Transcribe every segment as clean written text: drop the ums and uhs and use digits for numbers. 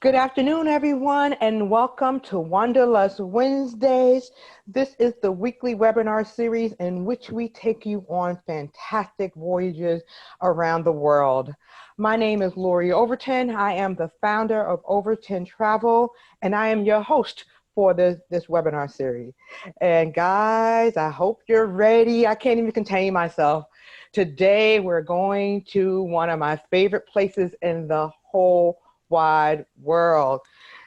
Good afternoon, everyone, and welcome to Wanderlust Wednesdays. This is the weekly webinar series in which we take you on fantastic voyages around the world. My name is Lori Overton. I am the founder of Overton Travel, and I am your host for this webinar series. And guys, I hope you're ready. I can't even contain myself. Today, we're going to one of my favorite places in the whole wide world.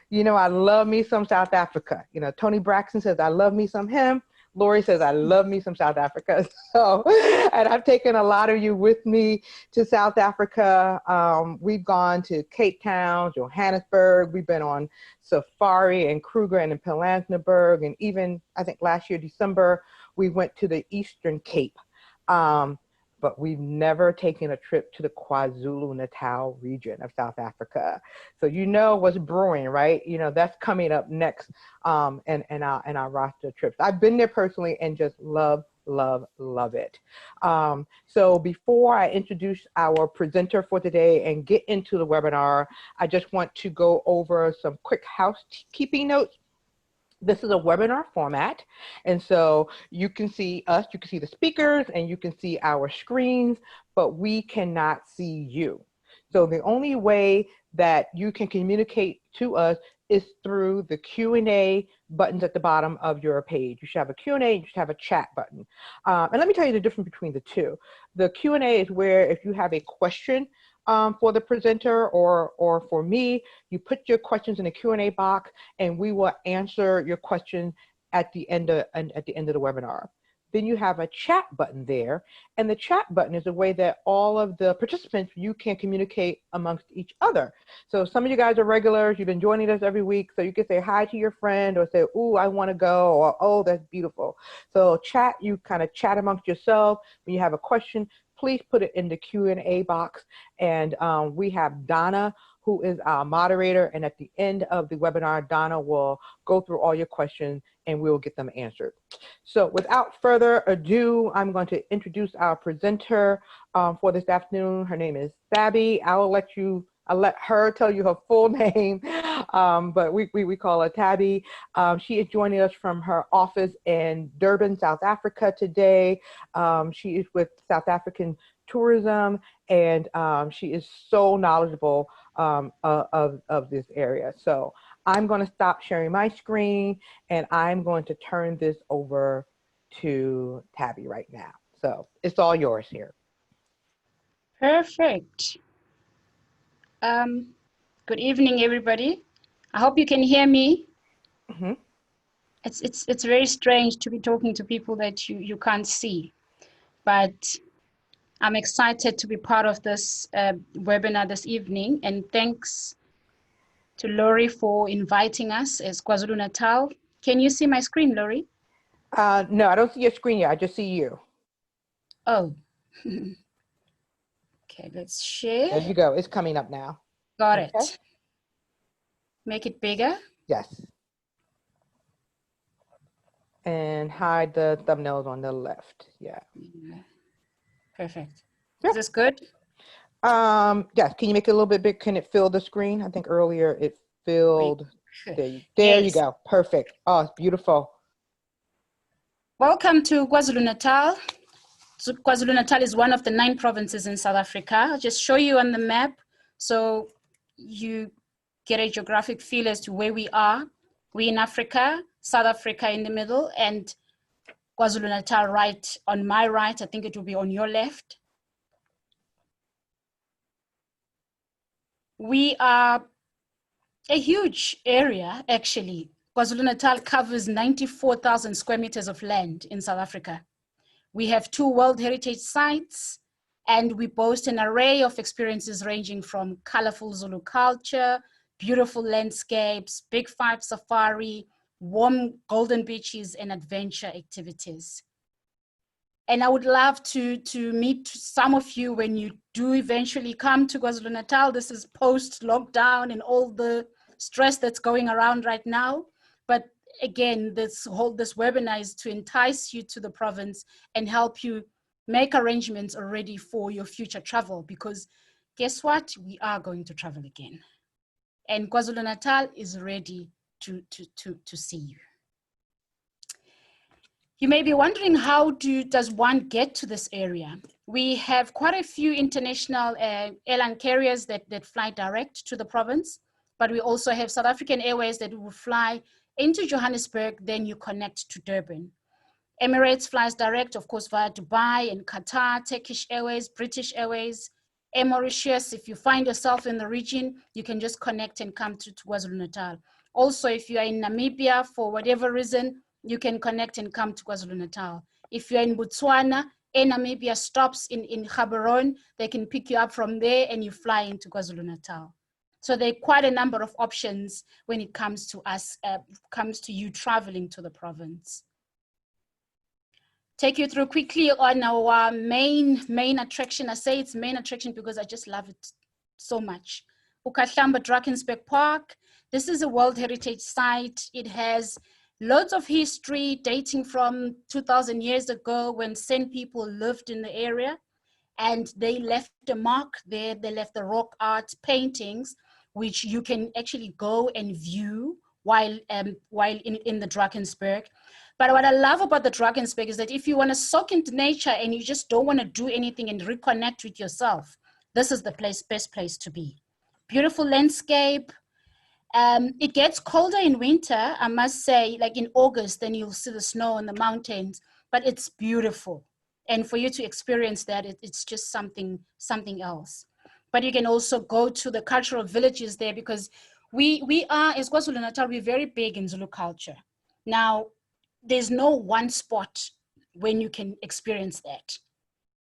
You know, I love me some South Africa. You know, Tony Braxton says, I love me some him. Lori says, I love me some South Africa. So, and I've taken a lot of you with me to South Africa. We've gone to Cape Town, Johannesburg. We've been on safari in Kruger and in Pilanesberg. And even, I think last year, December, we went to the Eastern Cape. But we've never taken a trip to the KwaZulu Natal region of South Africa. So you know what's brewing, right? You know, that's coming up next in our roster of trips. I've been there personally and just love it. So before I introduce our presenter for today and get into the webinar, I just want to go over some quick housekeeping notes. This is a webinar format, and so you can see us, you can see the speakers, and you can see our screens, but we cannot see you. So the only way that you can communicate to us is through the Q&A buttons at the bottom of your page. You should have a Q&A, you should have a chat button. And let me tell you the difference between the two. The Q&A is where if you have a question for the presenter or for me, you put your questions in the Q&A box and we will answer your question at the end of the webinar. Then you have a chat button there, and the chat button is a way that all of the participants, you can communicate amongst each other. So some of you guys are regulars, you've been joining us every week, so you can say hi to your friend or say, ooh, I wanna go, or oh, that's beautiful. So chat, you kind of chat amongst yourself. When you have a question, please put it in the Q&A box. And we have Donna, who is our moderator. And at the end of the webinar, Donna will go through all your questions and we will get them answered. So without further ado, I'm going to introduce our presenter for this afternoon. Her name is Sabby. I'll let her tell you her full name, but we call her Tabby. She is joining us from her office in Durban, South Africa today. She is with South African Tourism, and she is so knowledgeable of this area. So I'm going to stop sharing my screen, and I'm going to turn this over to Tabby right now. So it's all yours here. Perfect. Good evening, everybody. I hope you can hear me. Mm-hmm. It's very strange to be talking to people that you can't see, but I'm excited to be part of this webinar this evening, and thanks to Lori for inviting us as KwaZulu Natal. Can you see my screen, Lori? No, I don't see your screen yet. I just see you. Oh. Okay, let's share. There you go. It's coming up now. Got Okay. it. Make it bigger. Yes. And hide the thumbnails on the left. Yeah. Perfect. Yeah. Is this good? Yes. Can you make it a little bit big? Can it fill the screen? I think earlier it filled. There Yes. you go. Perfect. Oh, it's beautiful. Welcome to KwaZulu Natal. So KwaZulu Natal is one of the 9 provinces in South Africa. I'll just show you on the map so you get a geographic feel as to where we are. We're in Africa, South Africa in the middle, and KwaZulu Natal right on my right. I think it will be on your left. We are a huge area, actually. KwaZulu Natal covers 94,000 square meters of land in South Africa. We have 2 World Heritage Sites, and we boast an array of experiences ranging from colorful Zulu culture, beautiful landscapes, Big 5 safari, warm golden beaches, and adventure activities. And I would love to meet some of you when you do eventually come to KwaZulu Natal. This is post-lockdown and all the stress that's going around right now. But again, this webinar is to entice you to the province and help you make arrangements already for your future travel, because guess what? We are going to travel again. and KwaZulu-Natal is ready to see you. You may be wondering, how does one get to this area? We have quite a few international airline carriers that fly direct to the province, but we also have South African Airways that will fly into Johannesburg, then you connect to Durban. Emirates flies direct, of course, via Dubai and Qatar, Turkish Airways, British Airways, Air Mauritius. If you find yourself in the region, you can just connect and come to KwaZulu-Natal. Also, if you are in Namibia, for whatever reason, you can connect and come to KwaZulu-Natal. If you're in Botswana, Air Namibia stops in Gaborone, they can pick you up from there and you fly into KwaZulu-Natal. So there are quite a number of options when it comes to us, comes to you traveling to the province. Take you through quickly on our main attraction. I say it's main attraction because I just love it so much. uKahlamba Drakensberg Park. This is a World Heritage Site. It has loads of history dating from 2,000 years ago when San people lived in the area, and they left a mark there. They left the rock art paintings, which you can actually go and view while in the Drakensberg. But what I love about the Drakensberg is that if you want to soak into nature and you just don't want to do anything and reconnect with yourself, this is the best place to be. Beautiful landscape. It gets colder in winter, I must say, like in August, then you'll see the snow on the mountains, but it's beautiful. And for you to experience that, it's just something else. But you can also go to the cultural villages there, because we are, as KwaZulu-Natal, we're very big in Zulu culture. Now, there's no one spot when you can experience that.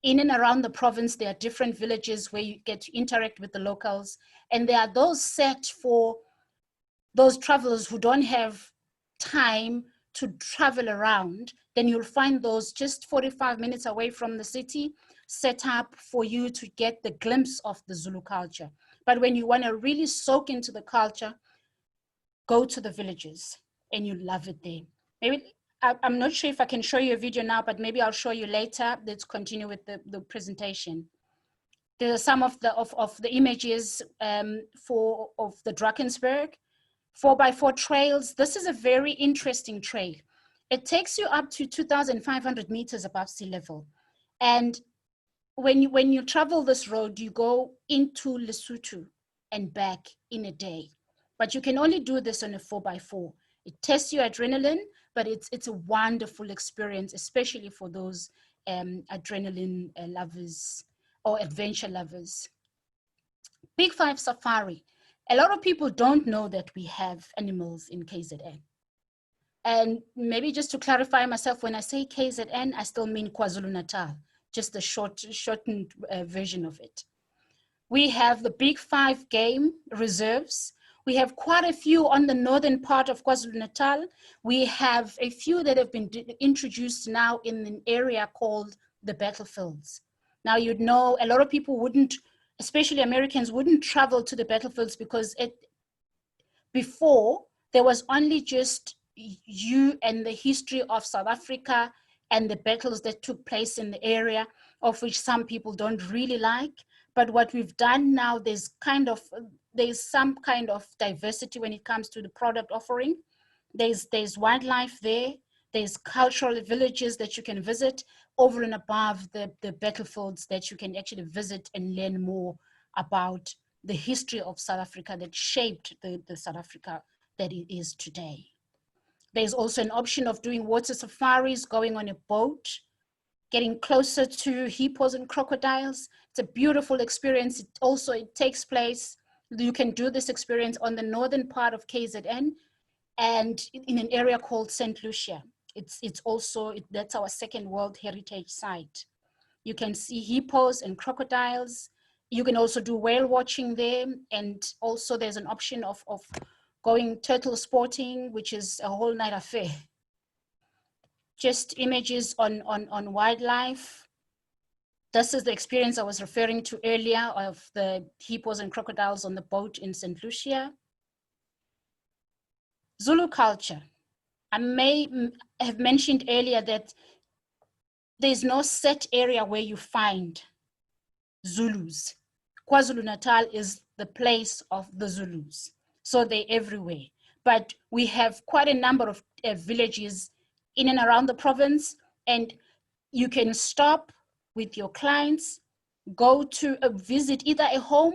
In and around the province, there are different villages where you get to interact with the locals. And there are those set for those travelers who don't have time to travel around. Then you'll find those just 45 minutes away from the city, set up for you to get the glimpse of the Zulu culture. But when you want to really soak into the culture, go to the villages and you love it there. Maybe, I'm not sure if I can show you a video now, but maybe I'll show you later. Let's continue with the presentation. There are some of the images of the Drakensberg. 4x4 trails. This is a very interesting trail. It takes you up to 2,500 meters above sea level. And when you travel this road, you go into Lesotho and back in a day. But you can only do this on a 4x4. It tests your adrenaline, but it's a wonderful experience, especially for those adrenaline lovers or adventure lovers. Big Five Safari. A lot of people don't know that we have animals in KZN. And maybe just to clarify myself, when I say KZN, I still mean KwaZulu-Natal, just the shortened version of it. We have the Big Five game reserves. We have quite a few on the northern part of KwaZulu-Natal. We have a few that have been introduced now in an area called the battlefields. Now, you'd know a lot of people wouldn't, especially Americans, wouldn't travel to the battlefields because before there was only just you and the history of South Africa and the battles that took place in the area, of which some people don't really like. But what we've done now, there's some kind of diversity when it comes to the product offering. There's wildlife there. There's cultural villages that you can visit over and above the battlefields that you can actually visit and learn more about the history of South Africa that shaped the South Africa that it is today. There's also an option of doing water safaris, going on a boat, getting closer to hippos and crocodiles. It's a beautiful experience. It takes place, you can do this experience on the northern part of KZN and in an area called St. Lucia. That's our second World Heritage Site. You can see hippos and crocodiles. You can also do whale watching there. And also there's an option of going turtle sporting, which is a whole night affair. Just images on wildlife. This is the experience I was referring to earlier of the hippos and crocodiles on the boat in St. Lucia. Zulu culture. I may have mentioned earlier that there's no set area where you find Zulus. KwaZulu-Natal is the place of the Zulus. So they're everywhere. But we have quite a number of villages in and around the province, and you can stop with your clients, go to visit either a home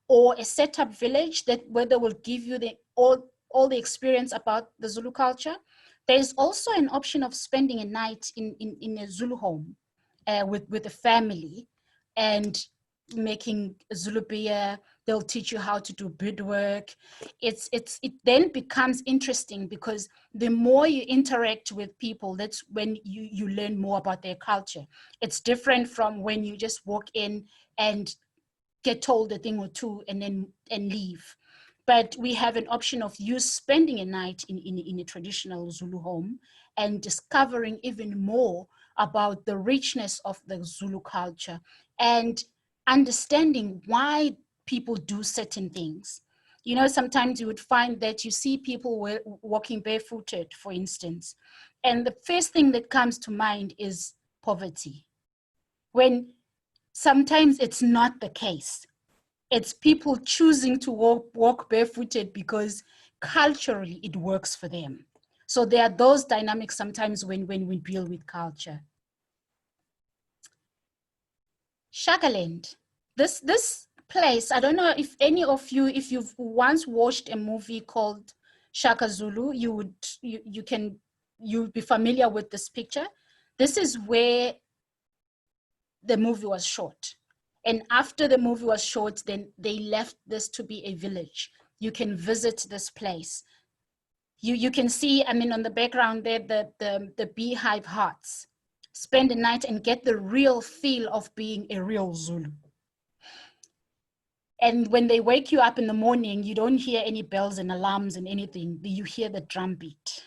or a setup village that where they will give you all the experience about the Zulu culture. There's also an option of spending a night in a Zulu home with a family and making Zulu beer. They'll teach you how to do beadwork. It then becomes interesting because the more you interact with people, that's when you learn more about their culture. It's different from when you just walk in and get told a thing or two and leave. But we have an option of you spending a night in a traditional Zulu home and discovering even more about the richness of the Zulu culture and understanding why people do certain things. You know, sometimes you would find that you see people walking barefooted, for instance, and the first thing that comes to mind is poverty. When sometimes it's not the case. It's people choosing to walk barefooted because culturally it works for them. So there are those dynamics sometimes when we deal with culture. Shakaland, this place, I don't know if any of you, if you've once watched a movie called Shaka Zulu, you'll be familiar with this picture. This is where the movie was shot. And after the movie was shot, then they left this to be a village. You can visit this place. You can see, I mean, on the background there, the beehive huts. Spend the night and get the real feel of being a real Zulu. And when they wake you up in the morning, you don't hear any bells and alarms and anything. You hear the drum beat.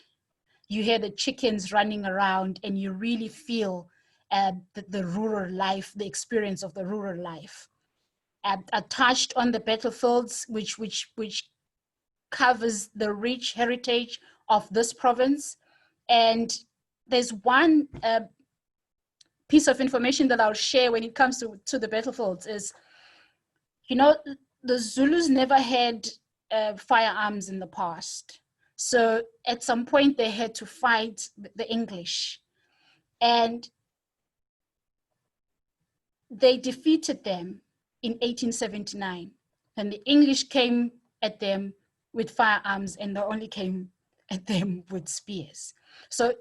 You hear the chickens running around, and you really feel the rural life, the experience of the rural life. I touched on the battlefields, which covers the rich heritage of this province. And there's one piece of information that I'll share when it comes to the battlefields is, you know, the Zulus never had firearms in the past. So at some point they had to fight the English, and they defeated them in 1879. And the English came at them with firearms, and they only came at them with spears. So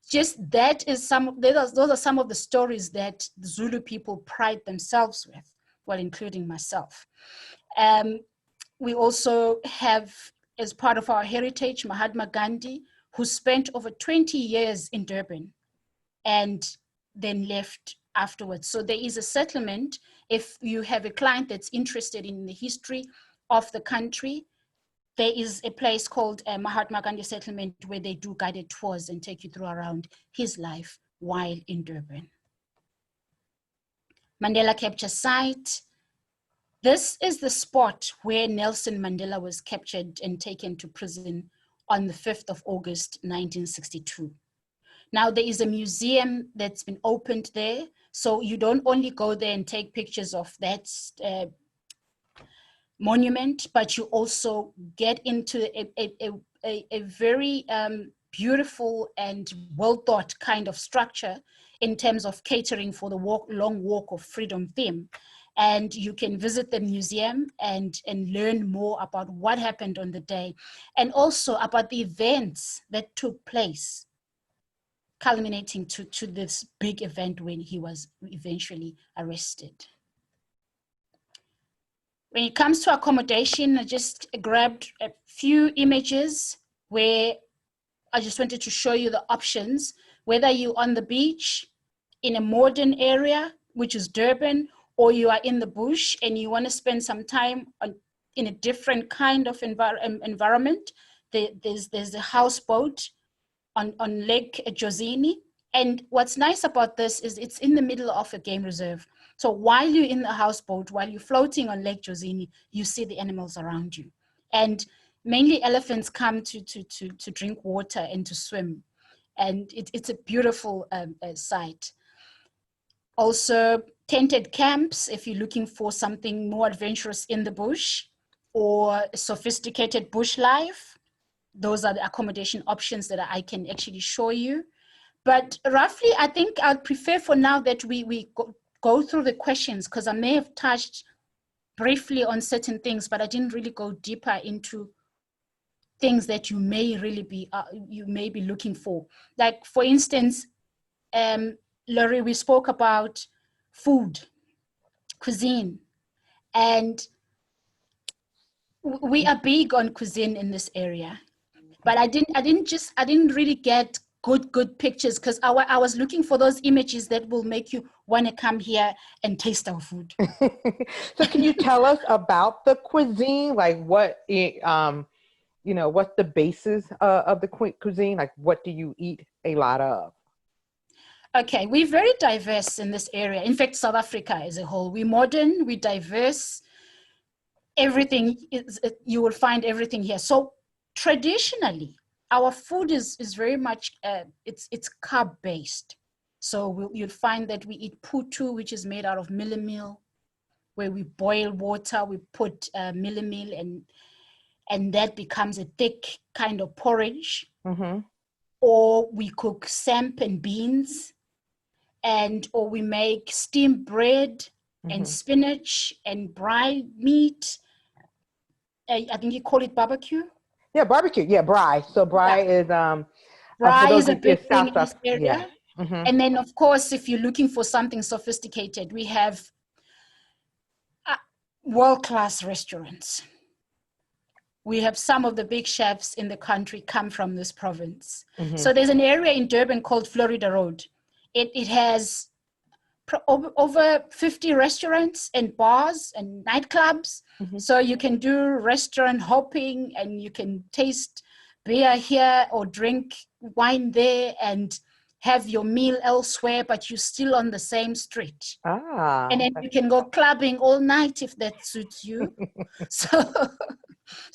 just that is those are some of the stories that the Zulu people pride themselves with, well, including myself. We also have, as part of our heritage, Mahatma Gandhi, who spent over 20 years in Durban and then left afterwards. So there is a settlement. If you have a client that's interested in the history of the country, there is a place called Mahatma Gandhi Settlement where they do guided tours and take you through around his life while in Durban. Mandela Capture Site. This is the spot where Nelson Mandela was captured and taken to prison on the 5th of August, 1962. Now there is a museum that's been opened there. So you don't only go there and take pictures of that monument, but you also get into a very beautiful and well thought kind of structure in terms of catering for the long walk of freedom theme. And you can visit the museum and learn more about what happened on the day, and also about the events that took place, culminating to this big event when he was eventually arrested. When it comes to accommodation, I just grabbed a few images where I just wanted to show you the options, whether you're on the beach in a modern area, which is Durban, or you are in the bush and you want to spend some time in a different kind of environment. There's a houseboat on Lake Jozini. And what's nice about this is it's in the middle of a game reserve. So while you're in the houseboat, while you're floating on Lake Jozini, you see the animals around you. And mainly elephants come to drink water and to swim. And it's a beautiful sight. Also, tented camps if you're looking for something more adventurous in the bush, or sophisticated bush life. Those are the accommodation options that I can actually show you. But roughly, I think I'd prefer for now that we go through the questions, because I may have touched briefly on certain things, but I didn't really go deeper into things that you may really be looking for. Like, for instance, Laurie, we spoke about food, cuisine, and we are big on cuisine in this area. But I didn't really get good pictures, because I was looking for those images that will make you want to come here and taste our food. So can you tell us about the cuisine? Like what, what's the basis of the cuisine? Like what do you eat a lot of? Okay, we're very diverse in this area. In fact, South Africa as a whole, we're modern, we're diverse. Everything you will find everything here. So traditionally, our food is very much it's carb based. So you'll find that we eat putu, which is made out of millimil, where we boil water, we put millimil, and that becomes a thick kind of porridge. Mm-hmm. Or we cook samp and beans, or we make steamed bread and spinach and braai meat. I think you call it barbecue. Yeah, barbecue. Yeah, braai. So braai is for Braai those is a who yeah, big thing South in this Africa. area. Yeah. Mm-hmm. And then, of course, if you're looking for something sophisticated, we have world-class restaurants. We have some of the big chefs in the country come from this province. Mm-hmm. So there's an area in Durban called Florida Road. It has over 50 restaurants and bars and nightclubs. Mm-hmm. So you can do restaurant hopping, and you can taste beer here or drink wine there and have your meal elsewhere, but you're still on the same street. And then you can go clubbing all night if that suits you. So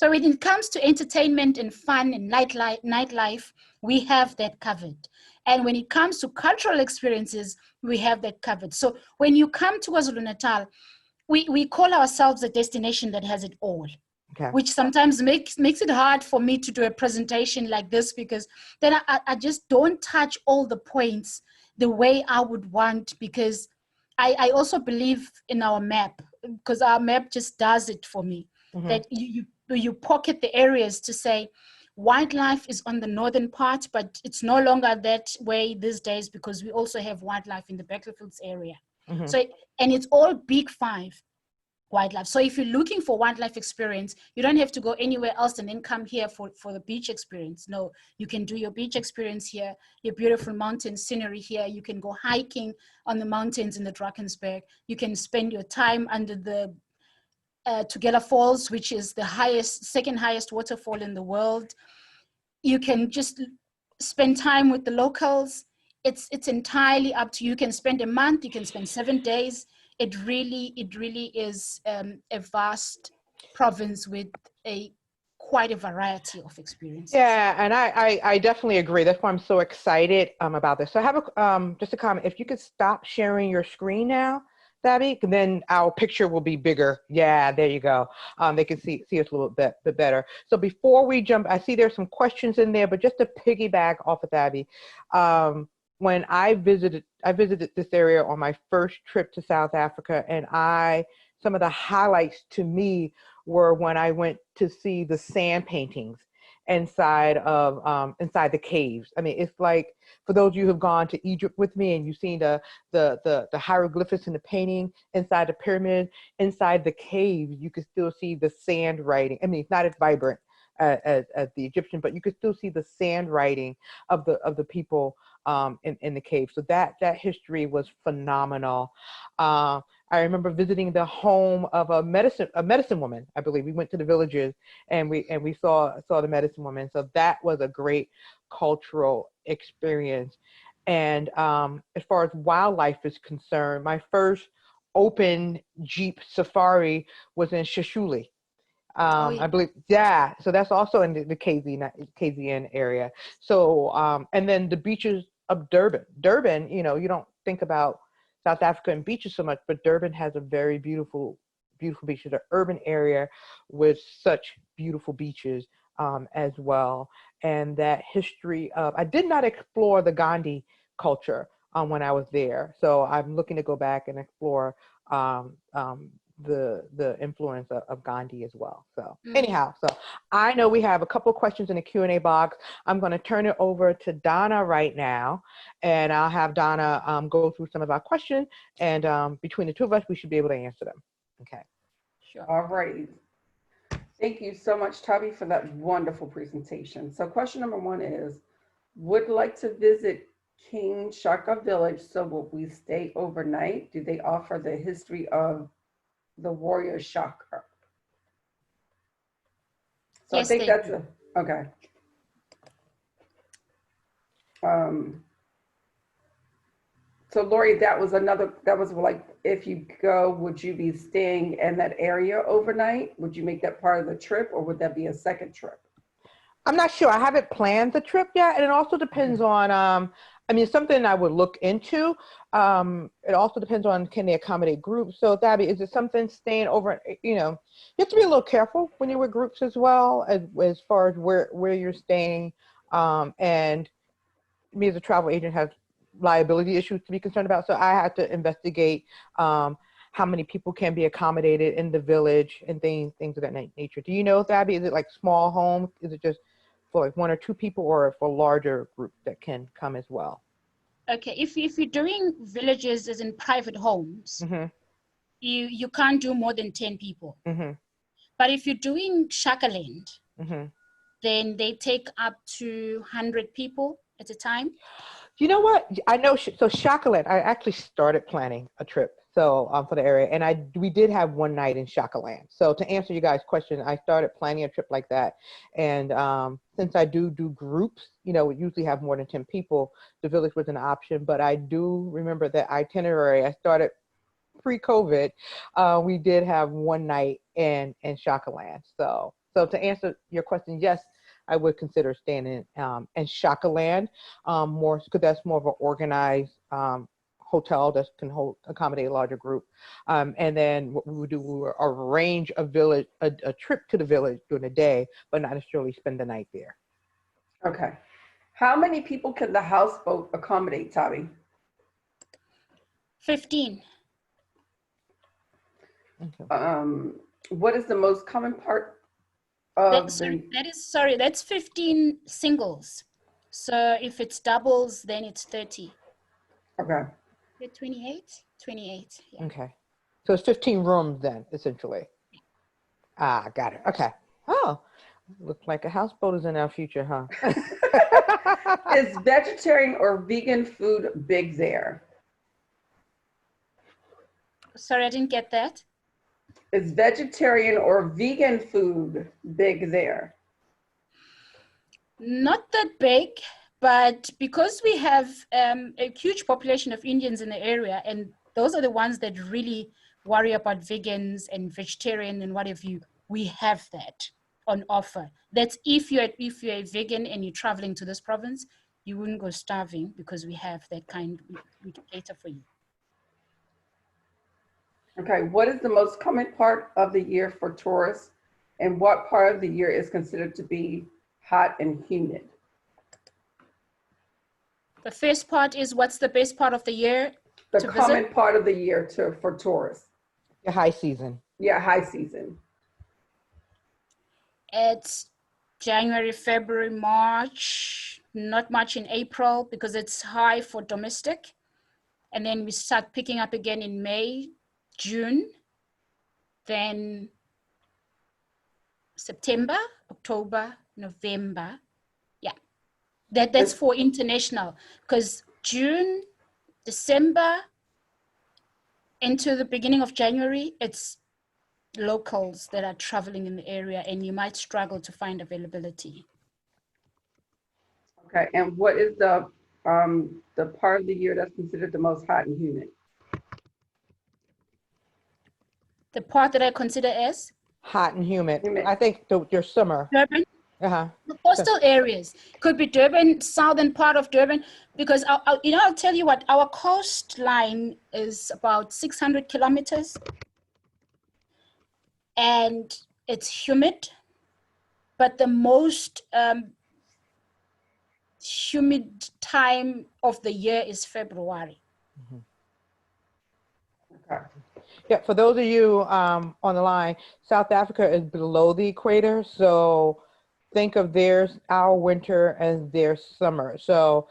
when it comes to entertainment and fun and nightlife, we have that covered. And when it comes to cultural experiences, we have that covered. So when you come to KwaZulu-Natal, we call ourselves a destination that has it all. Okay. Which sometimes makes it hard for me to do a presentation like this, because then I just don't touch all the points the way I would want, because I also believe in our map, because our map just does it for me. Mm-hmm. That you pocket the areas to say wildlife is on the northern part, but it's no longer that way these days, because we also have wildlife in the Battlefields area. Mm-hmm. So, and it's all big five wildlife. So if you're looking for wildlife experience, you don't have to go anywhere else and then come here for the beach experience. No, you can do your beach experience here, your beautiful mountain scenery here. You can go hiking on the mountains in the Drakensberg. You can spend your time under the Tugela Falls, which is the second highest waterfall in the world. You can just spend time with the locals. It's entirely up to you. You can spend a month, you can spend 7 days. It really is a vast province with quite a variety of experiences. Yeah, and I definitely agree. That's why I'm so excited about this. So I have just a comment. If you could stop sharing your screen now, Fabi, then our picture will be bigger. Yeah, there you go. They can see us a little bit better. So before we jump, I see there's some questions in there, but just to piggyback off of Fabi, when I visited this area on my first trip to South Africa, and some of the highlights to me were when I went to see the sand paintings inside the caves. I mean, it's like, for those of you who have gone to Egypt with me and you've seen the hieroglyphics and the painting inside the pyramid, inside the caves, you can still see the sand writing. I mean, it's not as vibrant as the Egyptian, but you can still see the sand writing of the people in the cave. So that history was phenomenal. I remember visiting the home of a medicine woman. I believe we went to the villages and we saw the medicine woman. So that was a great cultural experience. And as far as wildlife is concerned, my first open Jeep safari was in Shishuli. I believe, yeah. So that's also in the KZN area. So, and then the beaches of Durban. Durban, you don't think about South Africa and beaches so much, but Durban has a very beautiful beautiful beaches, an urban area with such beautiful beaches as well. And that history of, I did not explore the Gandhi culture when I was there. So I'm looking to go back and explore the influence of Gandhi as well. So anyhow, so I know we have a couple of questions in the Q&A box. I'm going to turn it over to Donna right now, and I'll have Donna go through some of our questions, and between the two of us, we should be able to answer them. Okay. Sure. All right. Thank you so much, Tubby, for that wonderful presentation. So question number 1 is, would like to visit King Shaka Village, so will we stay overnight? Do they offer the history of the warrior Shaka? So Yes, I think they that's do. okay. So Lori, that was like, if you go, would you be staying in that area overnight? Would you make that part of the trip, or would that be a second trip? I'm not sure. I haven't planned the trip yet, and it also depends on. I mean, it's something I would look into. It also depends on, can they accommodate groups. So, Gabby, is it something staying over? You know, you have to be a little careful when you're with groups as well, as far as where you're staying. And me as a travel agent has liability issues to be concerned about. So I had to investigate how many people can be accommodated in the village and things of that nature. Do you know, Abby? Is it like small homes? Is it just for like 1 or 2 people, or for larger groups that can come as well? Okay, if you're doing villages as in private homes, you can't do more than 10 people. But if you're doing Shakaland, then they take up to 100 people at a time. You know what? I know. So Shakaland, I actually started planning a trip for the area, and we did have one night in Shakaland. So to answer you guys' question, I started planning a trip like that, and since I do groups, you know, we usually have more than 10 people. The village was an option, but I do remember that itinerary. I started pre-COVID. We did have one night in Shakaland. So to answer your question, yes, I would consider staying in Shakaland more, because that's more of an organized hotel that can accommodate a larger group. And then what we would do, we would arrange a trip to the village during the day, but not necessarily spend the night there. Okay. How many people can the houseboat accommodate, Tabby? 15. Okay. What is the most common part of that's 15 singles. So if it's doubles, then it's 30. Okay. 28, yeah. Okay. So it's 15 rooms then, essentially. Ah, got it. Okay. Oh, looks like a houseboat is in our future, huh? Is vegetarian or vegan food big there? Sorry, I didn't get that. Is vegetarian or vegan food big there? Not that big, but because we have a huge population of Indians in the area, and those are the ones that really worry about vegans and vegetarian and what have you, we have that on offer. That's if you're a vegan and you're traveling to this province, you wouldn't go starving, because we have that kind, we can cater for you. Okay, what is the most common part of the year for tourists, and what part of the year is considered to be hot and humid? The first part is, what's the best part of the year The to common visit? part of the year for tourists. The high season. Yeah, high season. It's January, February, March, not much in April because it's high for domestic. And then we start picking up again in May, June, then September, October, November. Yeah, that's for international, because June, December, into the beginning of January, it's locals that are traveling in the area, and you might struggle to find availability. Okay, and what is the part of the year that's considered the most hot and humid? The part that I consider as Hot and humid. I think your summer. Durban. The coastal areas could be Durban, southern part of Durban, because I'll tell you what, our coastline is about 600 kilometers. and it's humid, but the most humid time of the year is February. Okay. Yeah, for those of you on the line, South Africa is below the equator, so think of our winter as their summer. So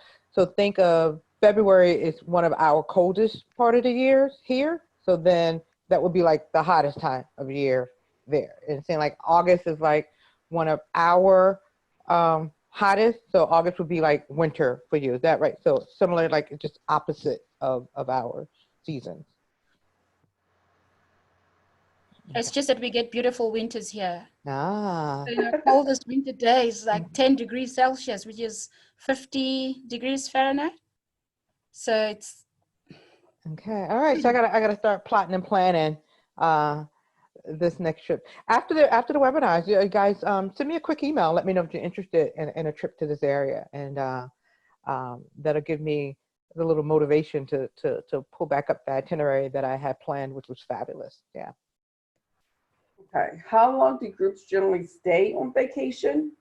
think of February is one of our coldest part of the years here. So then that would be like the hottest time of year there. And saying like August is like one of our hottest. So August would be like winter for you. Is that right? So similar, like just opposite of our seasons. It's just that we get beautiful winters here. Ah. So the coldest winter day is like 10 degrees Celsius, which is 50 degrees Fahrenheit. So it's Okay. All right. So I gotta start plotting and planning this next trip. After the webinars, you guys send me a quick email. Let me know if you're interested in a trip to this area, and that'll give me a little motivation to pull back up the itinerary that I had planned, which was fabulous. Yeah. Okay. How long do groups generally stay on vacation?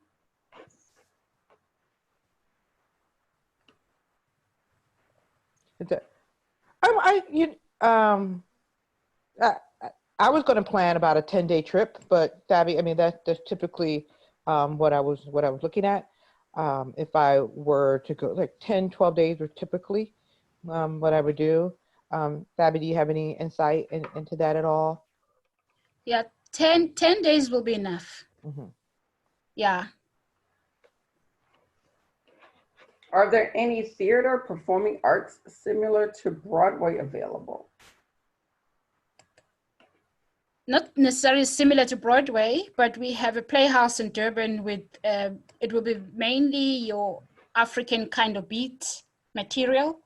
I was going to plan about a 10-day trip, but Fabi, I mean that's typically what I was looking at. If I were to go like 10, 12 days were typically what I would do. Fabi, do you have any insight into that at all? yeah, 10 days will be enough. Mm-hmm. Yeah. Are there any theater performing arts similar to Broadway available? Not necessarily similar to Broadway, but we have a playhouse in Durban with, it will be mainly your African kind of beat material.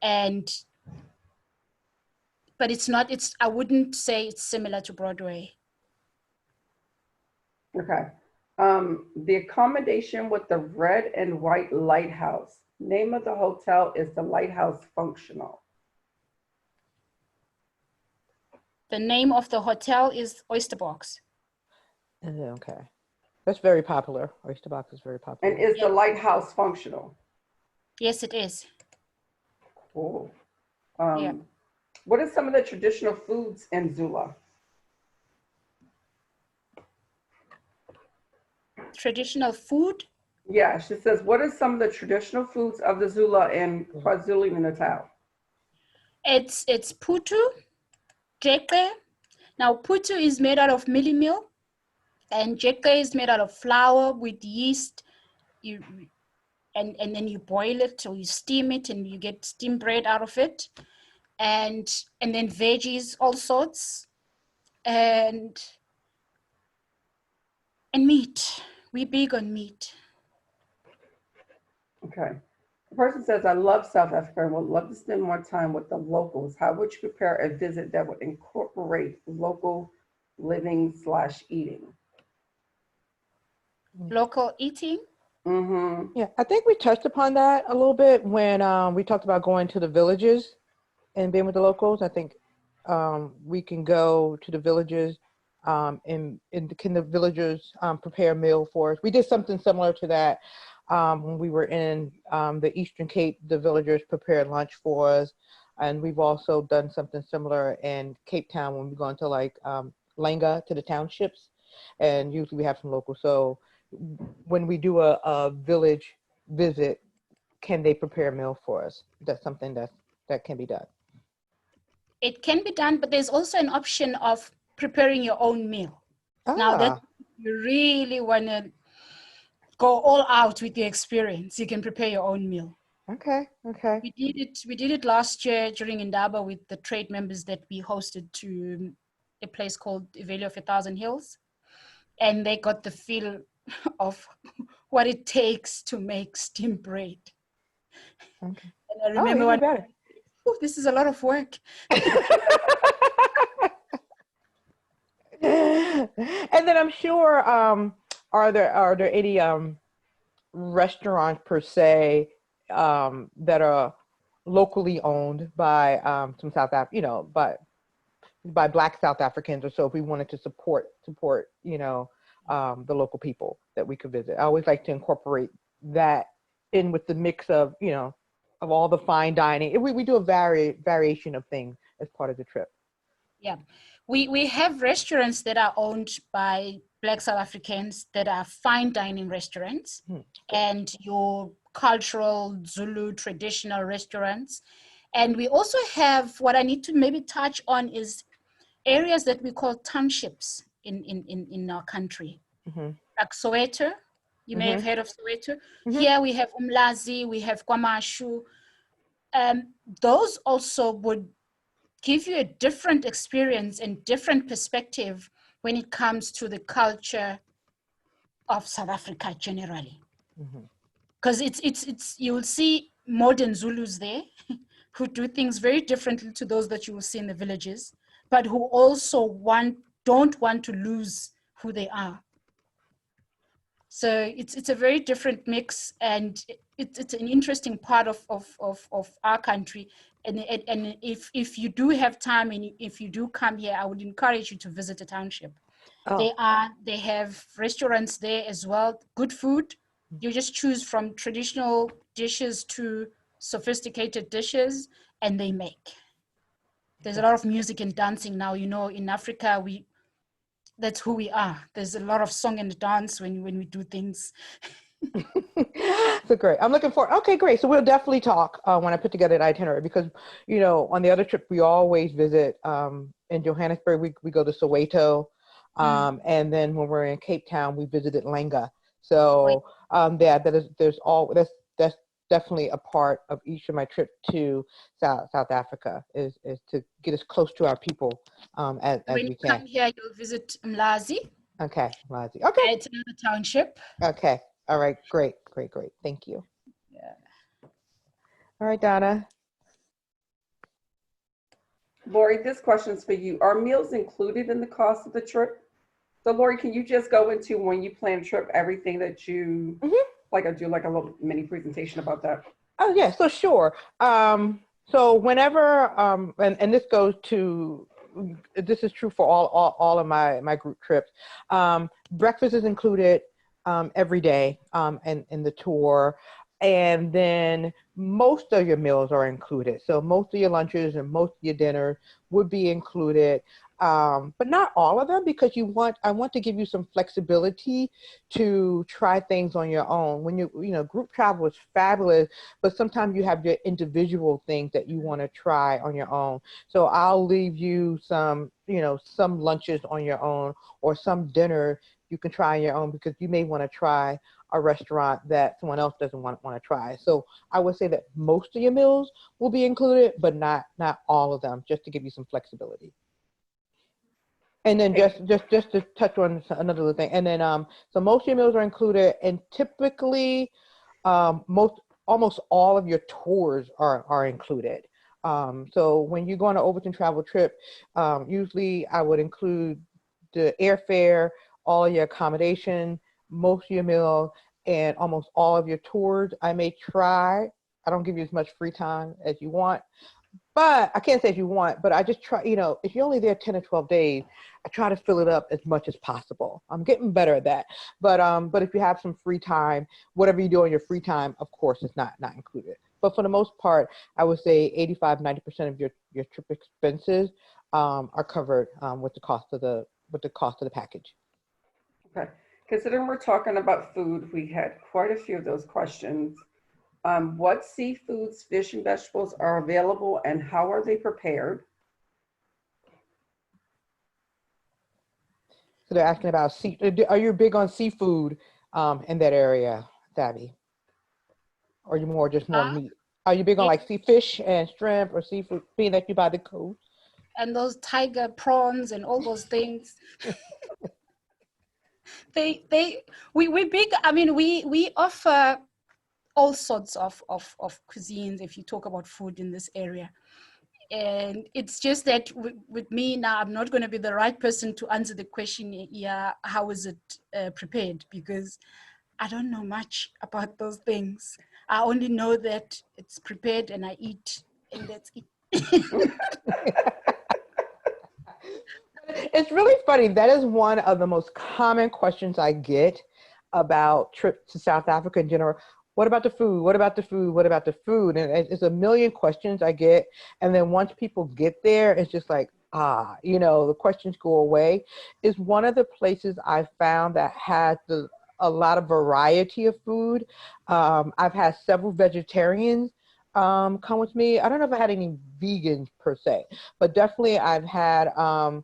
But it's not, I wouldn't say it's similar to Broadway. Okay. The accommodation with the red and white lighthouse. Name of the hotel is the Lighthouse Functional. The name of the hotel is Oyster Box. Okay. That's very popular. Oyster Box is very popular. And is the Lighthouse functional? Yes, it is. Cool. Yeah. What are some of the traditional foods in Zula? Traditional food? Yeah, she says, what are some of the traditional foods of the Zula and KwaZulu Natal? It's putu, jeke. Now, putu is made out of milli meal, and jeke is made out of flour with yeast. And then you boil it or you steam it, and you get steamed bread out of it, and then veggies, all sorts, and meat. We're big on meat. Okay. The person says, I love South Africa and would love to spend more time with the locals. How would you prepare a visit that would incorporate local living/eating? Local eating? Mm-hmm. Yeah, I think we touched upon that a little bit when we talked about going to the villages and being with the locals. I think we can go to the villages and can the villagers prepare a meal for us. We did something similar to that when we were in the Eastern Cape. The villagers prepared lunch for us. And we've also done something similar in Cape Town when we go into like Langa to the townships. And usually we have some locals. So when we do a village visit, can they prepare a meal for us? That's something that can be done. It can be done, but there's also an option of preparing your own meal. Now that you really want to go all out with the experience, you can prepare your own meal. Okay. We did it last year during Indaba with the trade members that we hosted to a place called the Valley of 1,000 Hills. And they got the feel of what it takes to make steamed bread. Okay. And I remember this is a lot of work. And then I'm sure, are there any restaurants per se that are locally owned by some South Africa, by Black South Africans or so if we wanted to support, the local people that we could visit. I always like to incorporate that in with the mix of, of all the fine dining. We do a variation of things as part of the trip. Yeah, we have restaurants that are owned by Black South Africans that are fine dining restaurants, and your cultural Zulu traditional restaurants. And we also have, what I need to maybe touch on is areas that we call townships in our country, like Soweto. You may have heard of Soweto. Here we have Umlazi, we have KwaMashu. Those also would give you a different experience and different perspective when it comes to the culture of South Africa generally. Because it's you will see modern Zulus there who do things very differently to those that you will see in the villages, but who also don't want to lose who they are. So it's a very different mix, and it's an interesting part of our country. And if you do have time and if you do come here, I would encourage you to visit a township. They have restaurants there as well, good food. You just choose from traditional dishes to sophisticated dishes, and they make. There's a lot of music and dancing now. In Africa, that's who we are. There's a lot of song and dance when we do things. So great. I'm looking for. Okay, great. So we'll definitely talk when I put together an itinerary, because on the other trip we always visit in Johannesburg. We go to Soweto, and then when we're in Cape Town we visited Langa. So that's definitely a part of each of my trip to South Africa is to get as close to our people as we can. When you come here, you'll visit Mlazi. Okay, Mlazi. Okay. It's another township. Okay. All right. Great. Thank you. Yeah. All right, Donna. Lori, this question's for you. Are meals included in the cost of the trip? So Lori, can you just go into, when you plan a trip, everything that you do like a little mini presentation about that? Oh yeah, so sure. So whenever and this is true for all of my group trips. Breakfast is included every day in the tour, and then most of your meals are included. So most of your lunches and most of your dinners would be included. But not all of them, because I want to give you some flexibility to try things on your own. When group travel is fabulous, but sometimes you have your individual things that you want to try on your own. So I'll leave you some lunches on your own, or some dinner you can try on your own, because you may want to try a restaurant that someone else doesn't want to try. So I would say that most of your meals will be included, but not all of them, just to give you some flexibility. And then just to touch on another thing, and then so most of your meals are included, and typically almost all of your tours are included. So when you go on an Overton travel trip, usually I would include the airfare, all your accommodation, most of your meal, and almost all of your tours. I don't give you as much free time as you want, but I can't say as you want, but I just try, if you're only there 10 or 12 days, I try to fill it up as much as possible. I'm getting better at that. But if you have some free time, whatever you do in your free time, of course, is not included. But for the most part, I would say 85-90% of your trip expenses are covered with the cost of the package. Okay. Considering we're talking about food, we had quite a few of those questions. What seafoods, fish, and vegetables are available, and how are they prepared? So they're asking about are you big on seafood in that area, Savvy? Or are you more meat? Are you big on like sea fish and shrimp or seafood, being that you buy the coast? And those tiger prawns and all those things. we big. I mean, we offer all sorts of cuisines if you talk about food in this area. And it's just that with me now, I'm not going to be the right person to answer the question, how is it prepared? Because I don't know much about those things. I only know that it's prepared and I eat, and that's it. It's really funny. That is one of the most common questions I get about trips to South Africa in general. What about the food? What about the food? What about the food? And it's a million questions I get. And then once people get there, it's just like, the questions go away. It's one of the places I found that has a lot of variety of food. I've had several vegetarians come with me. I don't know if I had any vegans per se, but definitely I've had a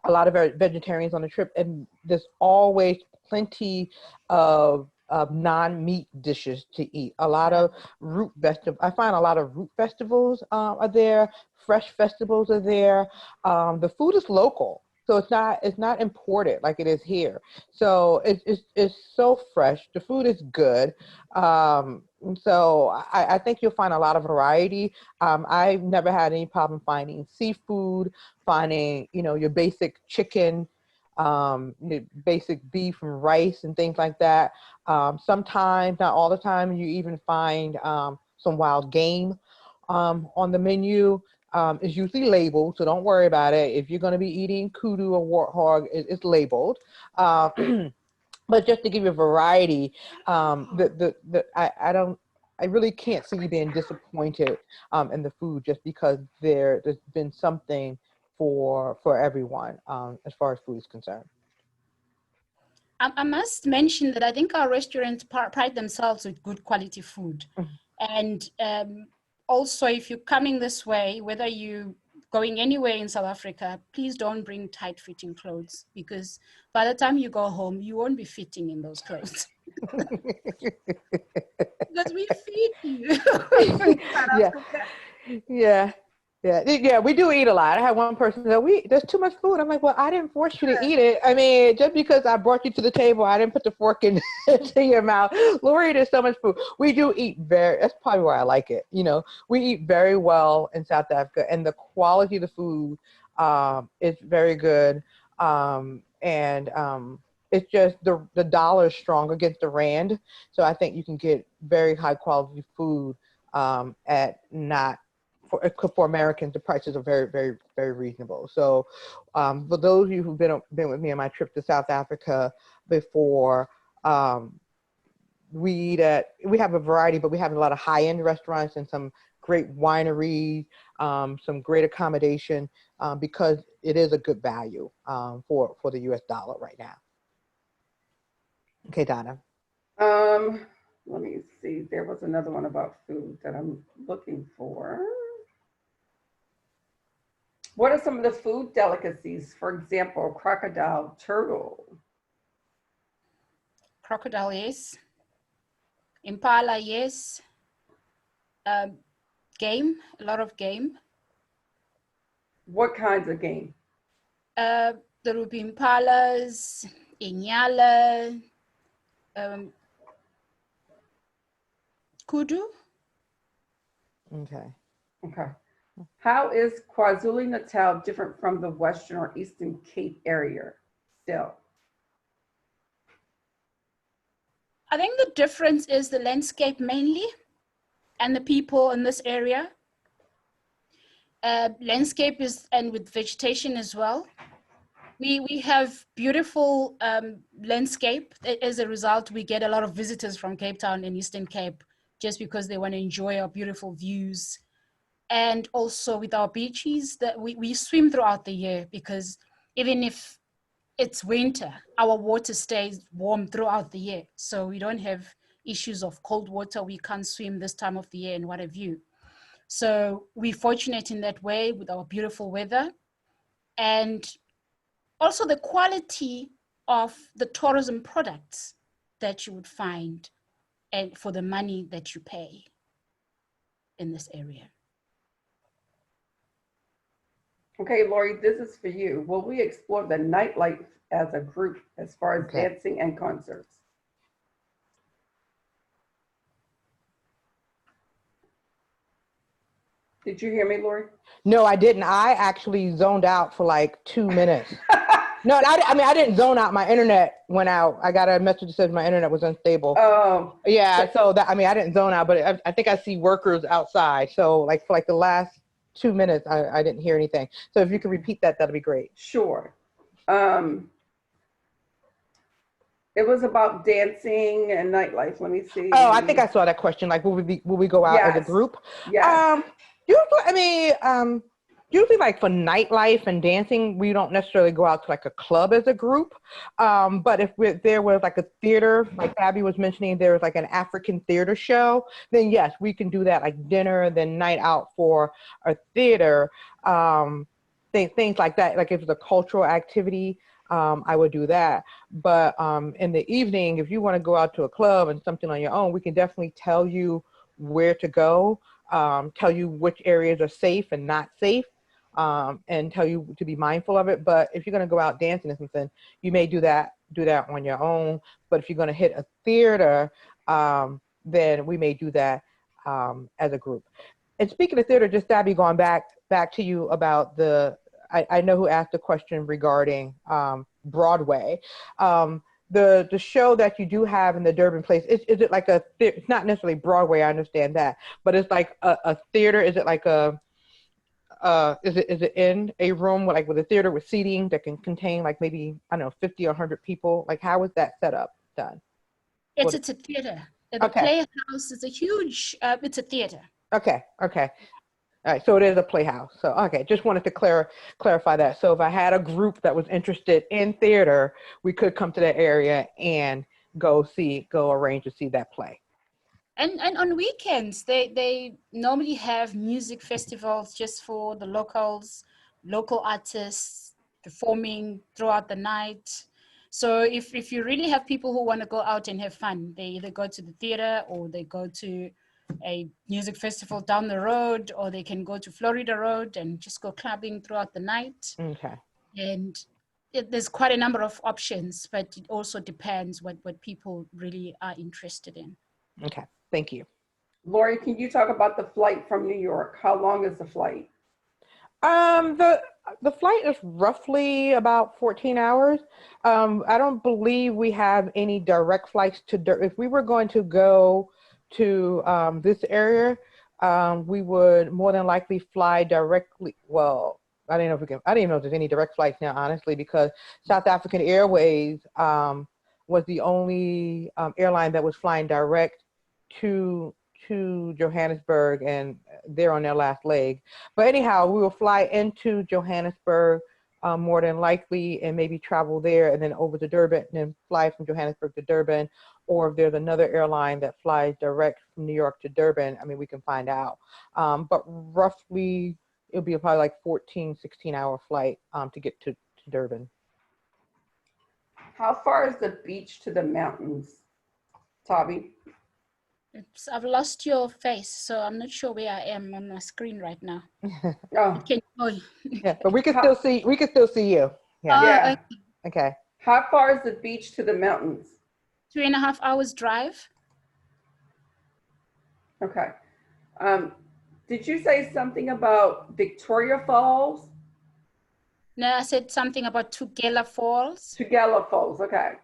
lot of vegetarians on the trip, and there's always plenty of non-meat dishes to eat. A lot of root vegetables. I find a lot of root vegetables are there. Fresh vegetables are there. The food is local, so it's not imported like it is here. So it's so fresh. The food is good. So I think you'll find a lot of variety. I've never had any problem finding seafood, finding, your basic chicken, your basic beef and rice and things like that. Sometimes, not all the time, you even find some wild game on the menu. It's usually labeled, so don't worry about it. If you're going to be eating kudu or warthog, it's labeled. But just to give you a variety, I really can't see you being disappointed in the food, just because there's been something for everyone as far as food is concerned. I must mention that I think our restaurants pride themselves with good quality food. And also, if you're coming this way, whether you going anywhere in South Africa, please don't bring tight-fitting clothes, because by the time you go home, you won't be fitting in those clothes. Because we feed you. Yeah, we do eat a lot. I had one person say, there's too much food. I'm like, well, I didn't force you to eat it. I mean, just because I brought you to the table, I didn't put the fork into your mouth. Lori, there's so much food. We do eat that's probably why I like it. We eat very well in South Africa, and the quality of the food is very good. It's just the dollar is strong against the rand. So I think you can get very high quality food at not, for Americans, the prices are very, very, very reasonable. So for those of you who've been with me on my trip to South Africa before, we have a variety, but we have a lot of high-end restaurants and some great wineries, some great accommodation, because it is a good value for the US dollar right now. Okay, Donna. Let me see. There was another one about food that I'm looking for. What are some of the food delicacies? For example, crocodile, turtle. Crocodile, yes. Impala, yes. Game, a lot of game. What kinds of game? There will be impalas, inyala, kudu. Okay. How is KwaZulu Natal different from the Western or Eastern Cape area still? I think the difference is the landscape mainly, and the people in this area. Landscape and with vegetation as well. We have beautiful landscape. As a result, we get a lot of visitors from Cape Town and Eastern Cape just because they want to enjoy our beautiful views. And also with our beaches, that we swim throughout the year, because even if it's winter, our water stays warm throughout the year. So we don't have issues of cold water. We can't swim this time of the year and what have you. So we're fortunate in that way with our beautiful weather. And also the quality of the tourism products that you would find, and for the money that you pay in this area. Okay, Lori, this is for you. Will we explore the nightlife as a group as far as dancing and concerts? Did you hear me, Lori? No, I didn't. I actually zoned out for like 2 minutes. No, I didn't zone out. My internet went out. I got a message that says my internet was unstable. Oh. Yeah, so I didn't zone out, but I think I see workers outside. So for the last 2 minutes. I didn't hear anything. So if you could repeat that, that'd be great. Sure. It was about dancing and nightlife. Let me see. Oh, I think I saw that question. Like, will we go out as a Yes. group? Yes. Usually, usually like for nightlife and dancing, we don't necessarily go out to like a club as a group. But if there was like a theater, like Abby was mentioning, there was like an African theater show, then yes, we can do that, like dinner, then night out for a theater. Things like that. Like if it's a cultural activity, I would do that. But in the evening, if you want to go out to a club and something on your own, we can definitely tell you where to go, tell you which areas are safe and not safe, and tell you to be mindful of it. But if you're going to go out dancing or something, you may do that on your own. But if you're going to hit a theater, then we may do that as a group. And speaking of theater, just Abby, going back to you about I know who asked the question regarding Broadway. The show that you do have in the Durban place, is it like it's not necessarily Broadway, I understand that, but it's like a theater? Is it like is it in a room with a theater with seating that can contain like maybe, I don't know, 50 or 100 people? Like, how is that setup done? It's a theater. The Okay. Playhouse is a huge, it's a theater. Okay. All right, so it is a playhouse. So, okay, just wanted to clarify that. So if I had a group that was interested in theater, we could come to that area and go arrange to see that play. And on weekends, they normally have music festivals just for the local artists performing throughout the night. So if you really have people who want to go out and have fun, they either go to the theater or they go to a music festival down the road, or they can go to Florida Road and just go clubbing throughout the night. Okay. And there's quite a number of options, but it also depends what people really are interested in. Okay, thank you. Lori, can you talk about the flight from New York? How long is the flight? The flight is roughly about 14 hours. I don't believe we have any direct flights if we were going to go to this area, we would more than likely fly directly. Well, I didn't even know if there's any direct flights now, honestly, because South African Airways was the only airline that was flying direct to Johannesburg, and they're on their last leg. But anyhow, we will fly into Johannesburg more than likely, and maybe travel there and then over to Durban, and then fly from Johannesburg to Durban. Or if there's another airline that flies direct from New York to Durban, I mean, we can find out. But roughly, it'll be probably like 14, 16-hour flight to get to Durban. How far is the beach to the mountains, Tabi? I've lost your face, so I'm not sure where I am on my screen right now. Oh. Yeah, but we can still see. We can still see you. Yeah. Okay. How far is the beach to the mountains? 3.5 hours drive. Okay. Did you say something about Victoria Falls? No, I said something about Tugela Falls. Tugela Falls. Okay.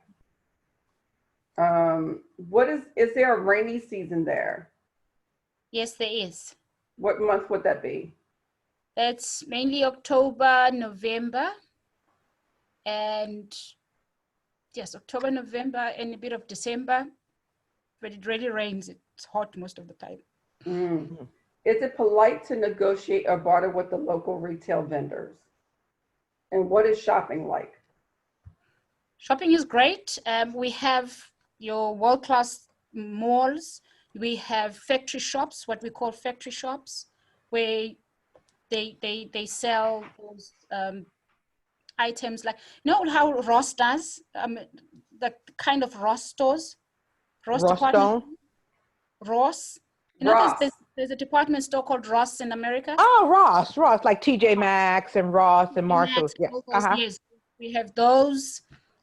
Is there a rainy season there? Yes, there is. What month would that be? That's mainly October, November, and yes, October, November, and a bit of December, but it really rains. It's hot most of the time. Mm. Is it polite to negotiate or barter with the local retail vendors? And what is shopping like? Shopping is great. We have your world-class malls. We have factory shops, what we call factory shops, where they sell those items like, you know how Ross does, the kind of Ross stores, Ross department, Ross. You know, there's a department store called Ross in America. Oh, Ross, like TJ Maxx and Ross and Marshalls. Yeah. Yes, we have those.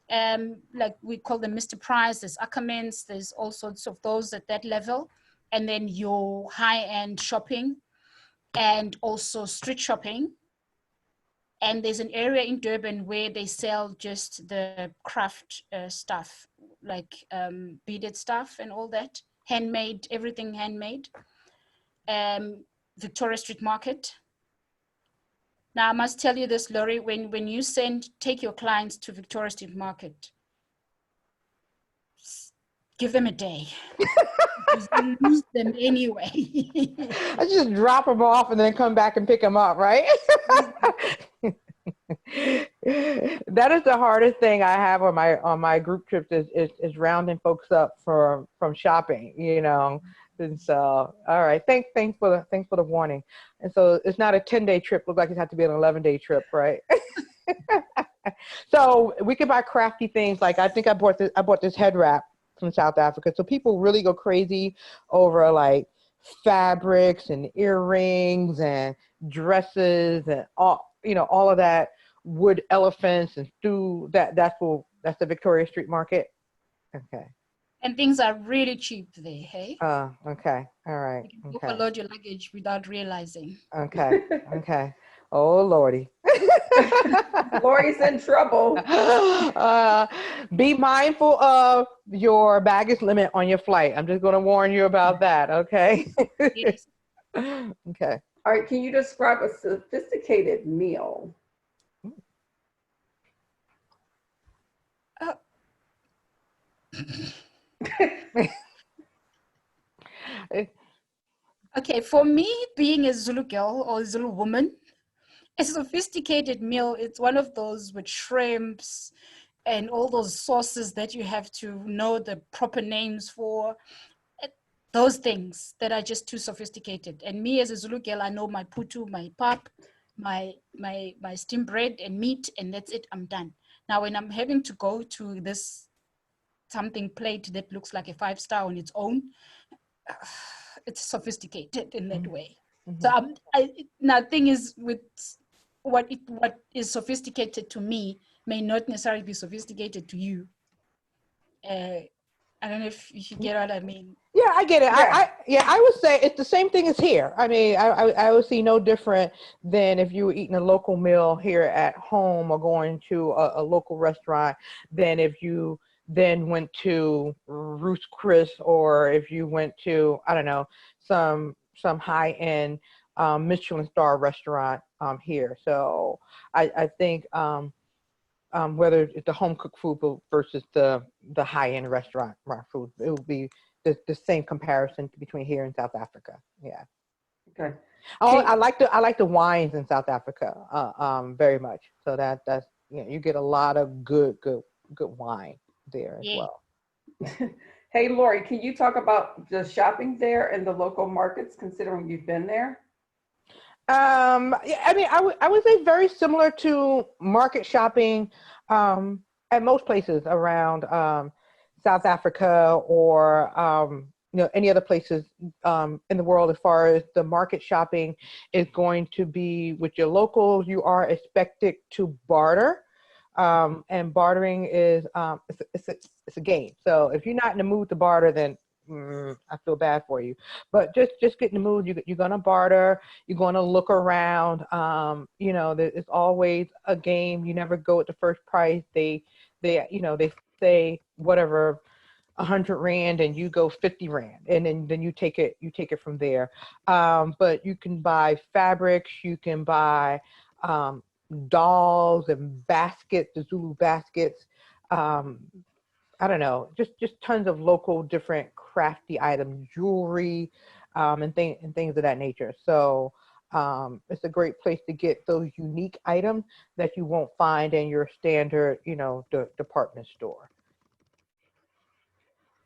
Like we call them Mr. Price. There's Ackermans. There's all sorts of those at that level, and then your high-end shopping, and also street shopping. And there's an area in Durban where they sell just the craft stuff, like beaded stuff and all that, handmade, everything handmade. Victoria Street Market. Now, I must tell you this, Laurie, when you take your clients to Victoria Street Market, give them a day. Because you lose them anyway. I just drop them off and then come back and pick them up, right? That is the hardest thing I have on my group trips is rounding folks up from shopping, you know. And so, all right, thanks for the warning. And so it's not a 10-day trip. Looks like it has to be an 11-day trip, right? So we can buy crafty things. Like I think I bought this head wrap from South Africa. So people really go crazy over like fabrics and earrings and dresses and all of that, wood elephants and stew. That's the Victoria Street Market. Okay. And things are really cheap there, hey? Okay. All right. You can Okay. overload your luggage without realizing. Okay. Okay. Oh, Lordy. Lori's in trouble. Be mindful of your baggage limit on your flight. I'm just going to warn you about that, okay? Yes. Okay. All right, can you describe a sophisticated meal? Okay, for me, being a Zulu girl or Zulu woman, a sophisticated meal, it's one of those with shrimps and all those sauces that you have to know the proper names for. Those things that are just too sophisticated. And me as a Zulu girl, I know my putu, my pap, my steamed bread and meat, and that's it, I'm done. Now, when I'm having to go to this something plate that looks like a 5-star on its own, it's sophisticated in that way. Mm-hmm. So now the thing is, with what is sophisticated to me may not necessarily be sophisticated to you. I don't know if you get what I mean. Yeah, I get it. Yeah. I would say it's the same thing as here. I mean, I would see no different than if you were eating a local meal here at home or going to a local restaurant than if you then went to Ruth's Chris or if you went to, I don't know, some high-end Michelin star restaurant here. So I think whether it's the home cooked food versus the high-end restaurant food, it would be the same comparison between here and South Africa. Yeah. Okay. I like the wines in South Africa very much. So that's you get a lot of good wine there as well. Hey, Lori, can you talk about the shopping there and the local markets, considering you've been there? Yeah, I mean, I would say very similar to market shopping at most places around South Africa or any other places in the world. As far as the market shopping is going to be with your locals, you are expected to barter, and bartering is it's a game. So if you're not in the mood to barter, then I feel bad for you, but just get in the mood. You're gonna barter. You're gonna look around. It's always a game. You never go at the first price. They say whatever 100 rand, and you go 50 rand, and then you take it from there. But you can buy fabrics. You can buy dolls and baskets, the Zulu baskets. I don't know, just tons of local different crafty items, jewelry, and things of that nature. So it's a great place to get those unique items that you won't find in your standard, department store.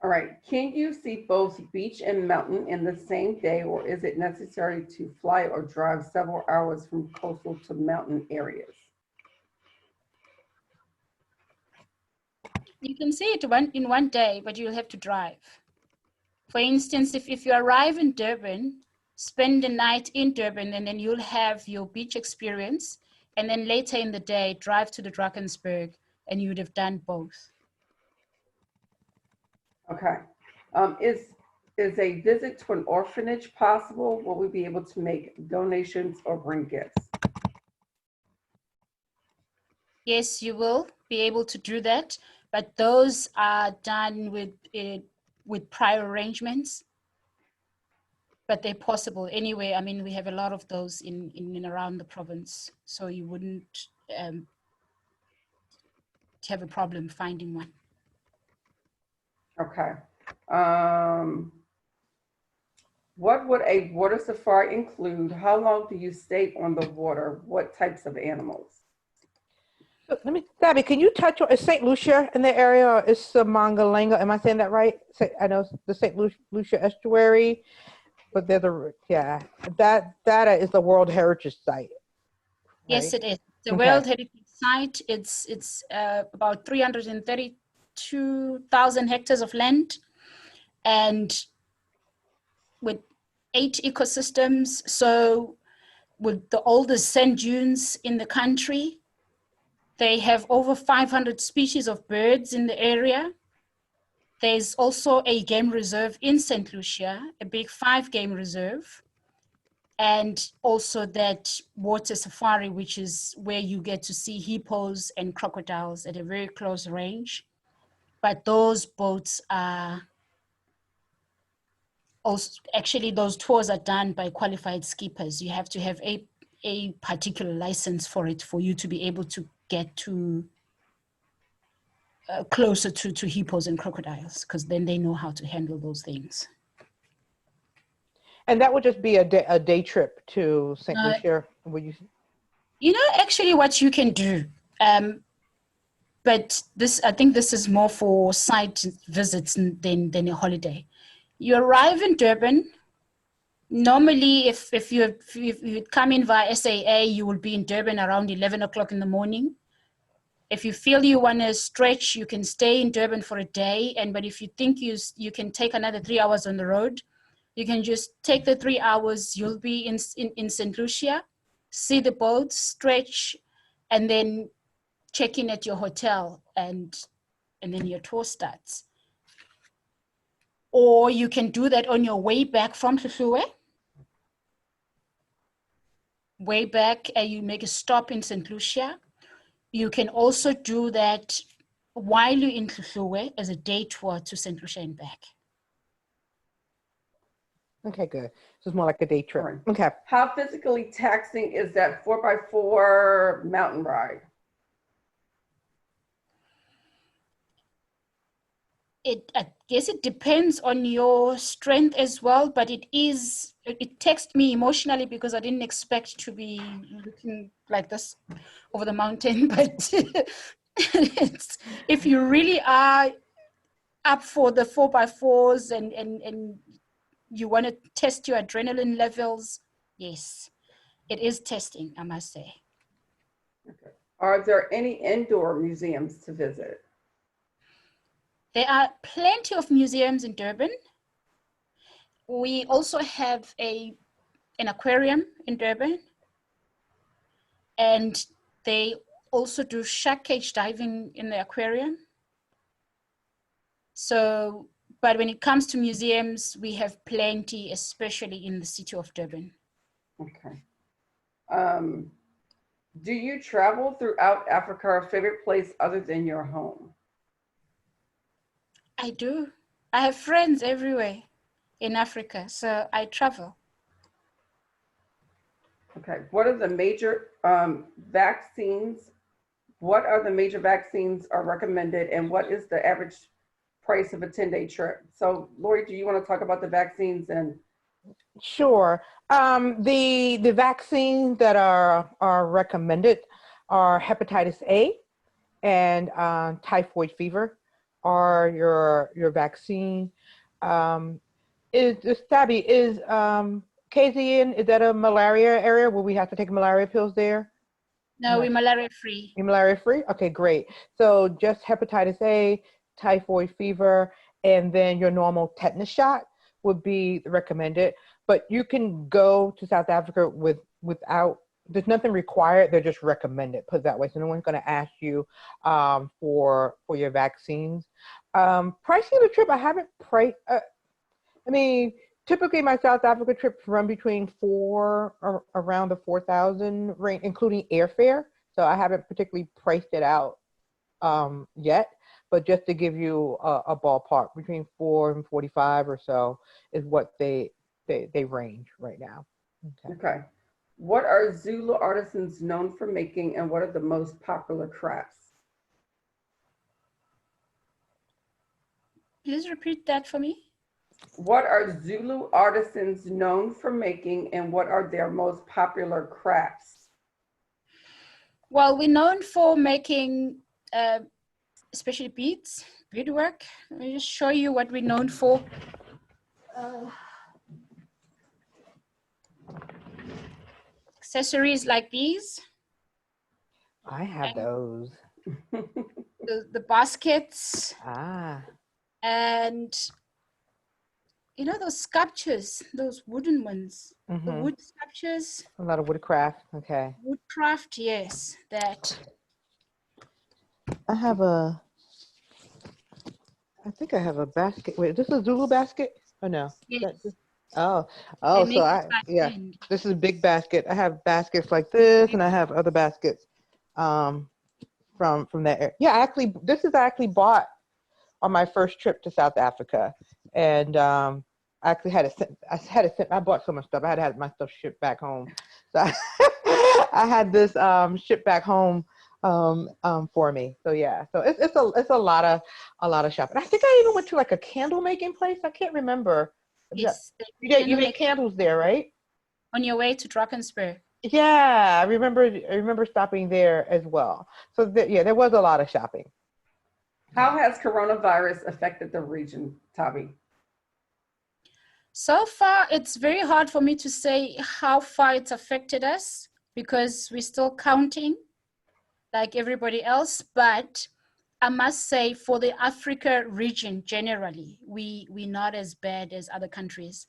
All right. Can you see both beach and mountain in the same day, or is it necessary to fly or drive several hours from coastal to mountain areas? You can see it in one day, but you'll have to drive. For instance, if you arrive in Durban, spend the night in Durban, and then you'll have your beach experience. And then later in the day, drive to the Drakensberg, and you'd have done both. Okay. Is a visit to an orphanage possible? Will we be able to make donations or bring gifts? Yes, you will be able to do that, but those are done with prior arrangements. but they're possible anyway. I mean, we have a lot of those in and around the province, so you wouldn't have a problem finding one. Okay. What would a water safari include? How long do you stay on the water? What types of animals? So let me, Gabby, can you touch on, is St. Lucia in the area, or is Samangalenga? Am I saying that right? I know the St. Lucia estuary, but there's a, yeah, that is the World Heritage Site. Yes, Right? it is. The Okay. World Heritage Site. It's about 332,000 hectares of land, and with 8 ecosystems. So with the oldest sand dunes in the country, they have over 500 species of birds in the area. There's also a game reserve in St. Lucia, a big 5 game reserve. And also that water safari, which is where you get to see hippos and crocodiles at a very close range. But those boats are also, actually those tours are done by qualified skippers. You have to have a particular license for it for you to be able to get to closer to hippos and crocodiles, because then they know how to handle those things. And that would just be a day trip to St. Lucia. Would you? You know, actually what you can do, but I think this is more for site visits than a holiday. You arrive in Durban. Normally, if you come in via SAA, you will be in Durban around 11 o'clock in the morning. If you feel you want to stretch, you can stay in Durban for a day. But if you think you can take another 3 hours on the road, you can just take the 3 hours. You'll be in St. Lucia, see the boats, stretch, and then check in at your hotel, and then your tour starts. Or you can do that on your way back from Hluhluwe. Way back, and you make a stop in St. Lucia. You can also do that while you're in Hluhluwe as a day tour to St. Lucia and back. Okay, good. So it's more like a day trip. Right. Okay. How physically taxing is that 4x4 mountain ride? I guess it depends on your strength as well, but it texted me emotionally because I didn't expect to be looking like this over the mountain. But if you really are up for the 4x4s and you want to test your adrenaline levels, yes, it is testing, I must say. Okay. Are there any indoor museums to visit? There are plenty of museums in Durban. We also have an aquarium in Durban, and they also do shark cage diving in the aquarium. So, but when it comes to museums, we have plenty, especially in the city of Durban. Okay. Do you travel throughout Africa, or favorite place other than your home? I do. I have friends everywhere in Africa, so I travel. Okay. What are the major vaccines? What are the major vaccines are recommended, and what is the average price of a 10-day trip? So, Lori, do you want to talk about the vaccines? And Sure. The vaccines that are recommended are hepatitis A and typhoid fever are your vaccine. Stabby, is KZN, is that a malaria area where we have to take malaria pills there? No, we're malaria free. You're malaria free? Okay, great. So just hepatitis A, typhoid fever, and then your normal tetanus shot would be recommended. But you can go to South Africa without, there's nothing required, they're just recommended, put it that way. So no one's gonna ask you for your vaccines. Pricing of the trip, I haven't priced, typically my South Africa trips run between around the 4,000 range, including airfare. So I haven't particularly priced it out yet, but just to give you a ballpark, between 4 and 45 or so is what they they range right now. Okay. Okay. What are Zulu artisans known for making, and what are the most popular crafts? Please repeat that for me. What are Zulu artisans known for making, and what are their most popular crafts? Well, we're known for making, especially beadwork. Let me just show you what we're known for. Accessories like these. I have those. The baskets, Ah. and you know those sculptures, those wooden ones, the wood sculptures. A lot of woodcraft. Okay. Woodcraft, yes, that. I think I have a basket. Wait, is this a Zulu basket? Oh no. Yes. Oh, They so make it by hand. this is a big basket. I have baskets like this, and I have other baskets, from that. Yeah, this is actually bought on my first trip to South Africa, and I actually had it sent. I bought so much stuff. I had to have my stuff shipped back home, so I had this shipped back home for me. So yeah, so it's a lot of shopping. I think I even went to like a candle making place. I can't remember. Yes, You make candles there, right? on your way to Drakensberg. Yeah, I remember stopping there as well. So there was a lot of shopping. How has coronavirus affected the region, Tabi? So far, it's very hard for me to say how far it's affected us because we're still counting like everybody else. But I must say for the Africa region generally, we're not as bad as other countries.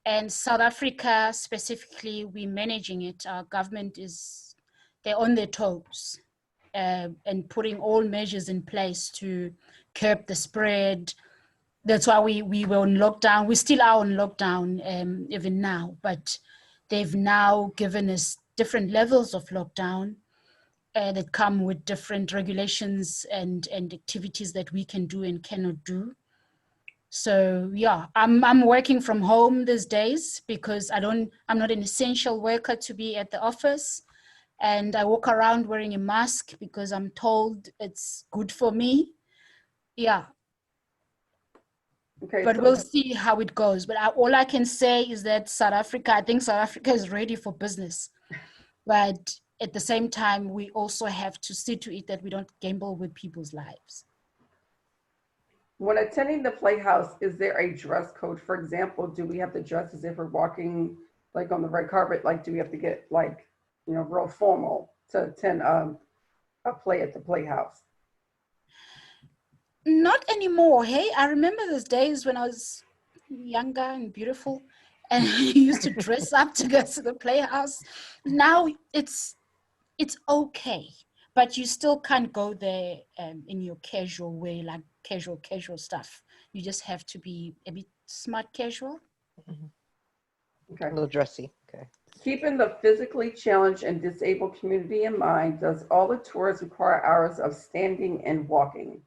And South Africa specifically, we're managing it. Our government they're on their toes and putting all measures in place to curb the spread. That's why we were on lockdown. We still are on lockdown even now, but they've now given us different levels of lockdown that come with different regulations and activities that we can do and cannot do. So yeah, I'm working from home these days because I'm not an essential worker to be at the office, and I walk around wearing a mask because I'm told it's good for me. Yeah. Okay, But we'll see how it goes. But all I can say is that I think South Africa is ready for business. But at the same time, we also have to see to it that we don't gamble with people's lives. when attending the playhouse, is there a dress code? For example, do we have to dress as if we're walking like on the red carpet? Like, do we have to get like, real formal to attend a play at the playhouse? Not anymore. Hey, I remember those days when I was younger and beautiful and used to dress up to go to the playhouse. Now it's okay, but you still can't go there in your casual way, like casual stuff. You just have to be a bit smart casual. Okay. A little dressy. Okay. Keeping the physically challenged and disabled community in mind, does all the tours require hours of standing and walking?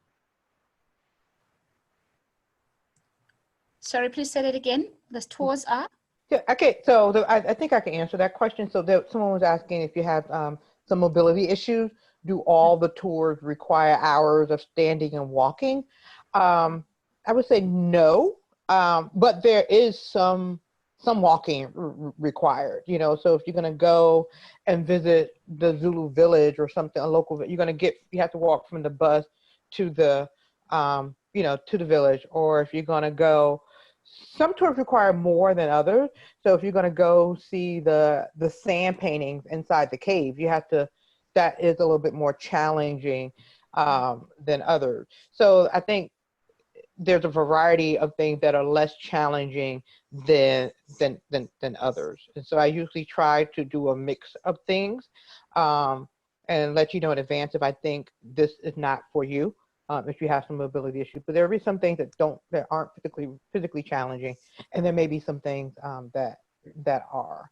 Sorry, please say that again. The tours are? Yeah, okay. So I think I can answer that question. So someone was asking if you have some mobility issues. Do all the tours require hours of standing and walking? I would say no, but there is some walking required. So if you're going to go and visit the Zulu village or something, a local, you have to walk from the bus to the to the village, or if you're going to go. Some tours require more than others. So if you're going to go see the sand paintings inside the cave, that is a little bit more challenging than others. So I think there's a variety of things that are less challenging than others. And so I usually try to do a mix of things and let you know in advance if I think this is not for you. If you have some mobility issues, but there will be some things that aren't physically challenging, and there may be some things that are.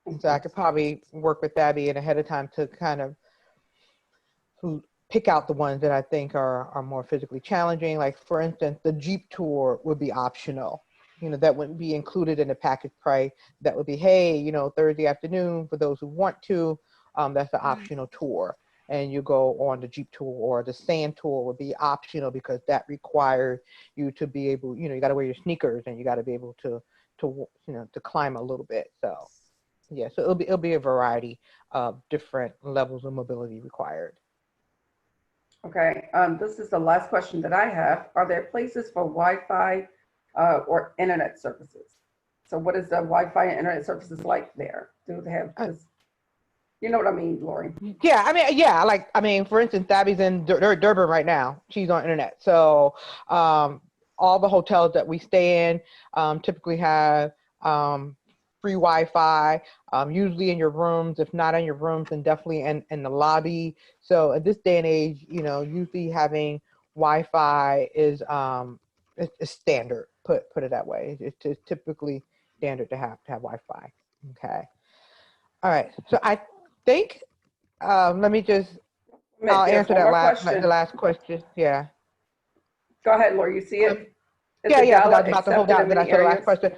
And so I could probably work with Abby ahead of time to kind of pick out the ones that I think are more physically challenging. Like for instance, the Jeep tour would be optional, that wouldn't be included in the package price. That would be, hey, Thursday afternoon for those who want to. That's an optional tour. And you go on the Jeep tour, or the sand tour would be optional because that requires you to be able, you got to wear your sneakers and you got to be able to climb a little bit. So yeah, so it'll be a variety of different levels of mobility required. Okay, this is the last question that I have. Are there places for Wi-Fi or internet services? So what is the Wi-Fi and internet services like there? Do they have this? You know what I mean, Lori? Yeah, I mean, for instance, Abby's in Durban right now. She's on internet. So all the hotels that we stay in typically have free Wi-Fi, usually in your rooms. If not in your rooms, then definitely in the lobby. So at this day and age, usually having Wi-Fi is standard. Put it that way. It's typically standard to have Wi-Fi. Okay. All right. So I think let me just. I'll answer that last question. Yeah. Go ahead, Lori. You see it? Yeah. Because I was about to hold out. Then I said the last question.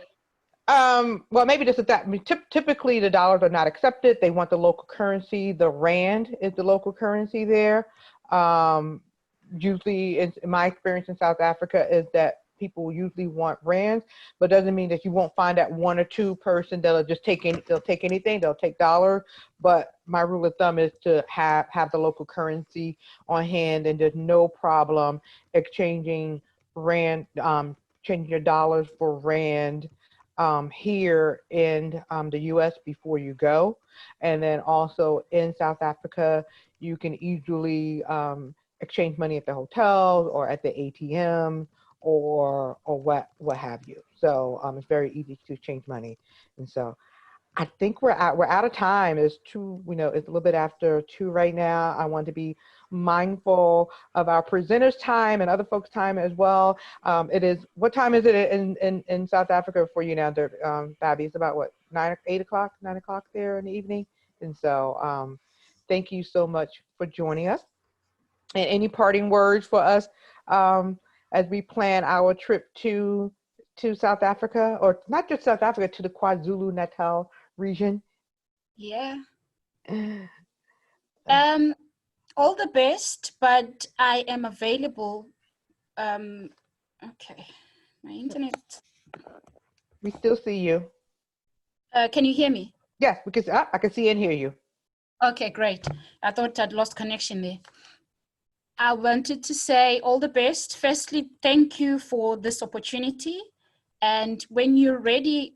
Well, maybe just that. I mean, typically the dollars are not accepted. They want the local currency. The rand is the local currency there. Usually, in my experience in South Africa, is that people usually want rands, but doesn't mean that you won't find that one or two person that'll just take anything. They'll take dollars. But my rule of thumb is to have the local currency on hand, and there's no problem exchanging rand, changing your dollars for rand here in the U.S. before you go. And then also in South Africa, you can easily exchange money at the hotels or at the ATM or what have you. So it's very easy to exchange money. And so I think we're out of time. It's it's a little bit after 2 right now. I want to be mindful of our presenters' time and other folks' time as well. What time is it in South Africa for you now, Fabi? It's about what, 9 o'clock there in the evening. And so thank you so much for joining us. And any parting words for us as we plan our trip to South Africa, or not just South Africa, to the KwaZulu Natal region? Yeah. All the best, but I am available. Okay, my internet. We still see you. Can you hear me? Yes, because I can see and hear you. Okay, great. I thought I'd lost connection there. I wanted to say all the best. Firstly, thank you for this opportunity. And when you're ready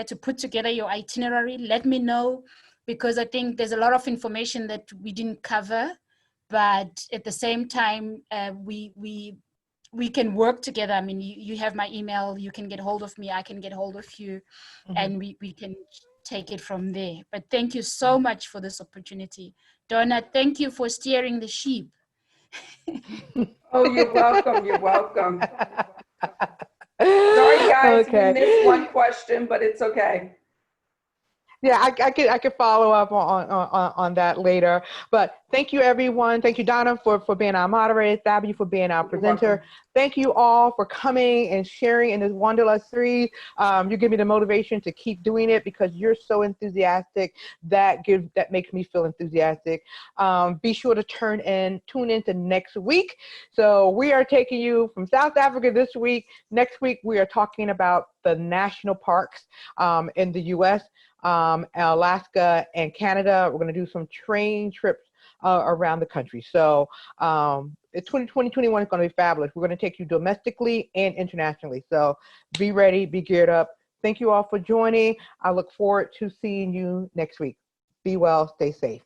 to put together your itinerary, let me know, because I think there's a lot of information that we didn't cover, but at the same time, we can work together. I mean, you have my email, you can get hold of me, I can get hold of you, and we can take it from there. But thank you so much for this opportunity. Donna, thank you for steering the sheep. Oh, you're welcome. You're welcome. Sorry, guys, we missed one question, but it's okay. Yeah, I could follow up on that later. But thank you, everyone. Thank you, Donna, for being our moderator. Fabi, for being our presenter. Thank you all for coming and sharing in this Wanderlust series. You give me the motivation to keep doing it because you're so enthusiastic. That makes me feel enthusiastic. Be sure to tune in to next week. So we are taking you from South Africa this week. Next week, we are talking about the national parks in the U.S., Alaska and Canada. We're going to do some train trips around the country. So 2021 is going to be fabulous. We're going to take you domestically and internationally. So be ready, be geared up. Thank you all for joining. I look forward to seeing you next week. Be well, stay safe.